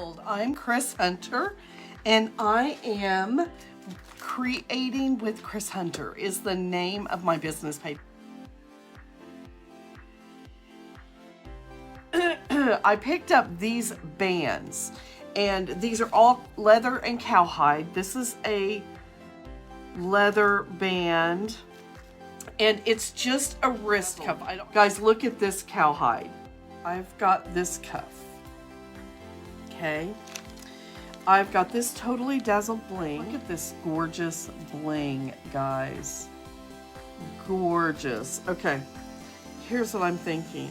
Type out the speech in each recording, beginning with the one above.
Dazzled. I'm Kris Hunter, and I am Creating with Kris Hunter is the name of my business page. I picked up these bands, and these are all leather and cowhide. This is a leather band, and it's just a wrist cuff. Guys, look at this cowhide. I've got this cuff. Okay. I've got this totally dazzled bling. Look at this gorgeous bling, guys. Gorgeous. Okay. Here's what I'm thinking.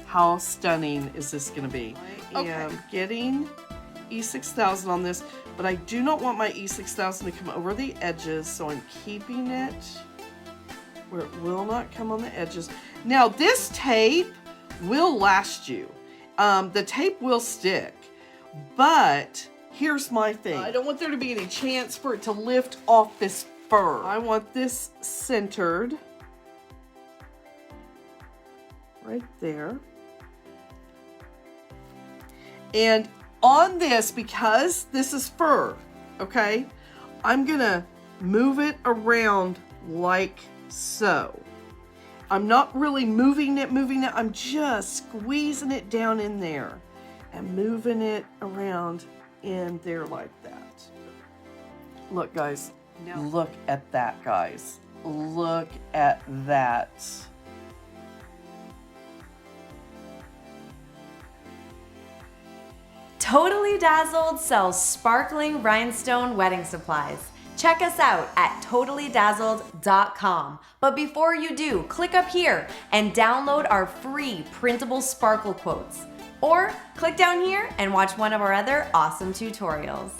How stunning is this going to be? I am getting E6000 on this, but I do not want my E6000 to come over the edges, so I'm keeping it where it will not come on the edges. Now, this tape will last you. The tape will stick, but here's my thing. I don't want there to be any chance for it to lift off this fur. I want this centered right there. And on this, because this is fur, okay, I'm gonna move it around like so. I'm not really moving it, I'm just squeezing it down in there and moving it around in there like that. Look, guys, look at that, guys. Look at that. Totally Dazzled sells sparkling rhinestone wedding supplies. Check us out at totallydazzled.com. But before you do, click up here and download our free Printable Sparkle Quotes. Or click down here and watch one of our other awesome tutorials.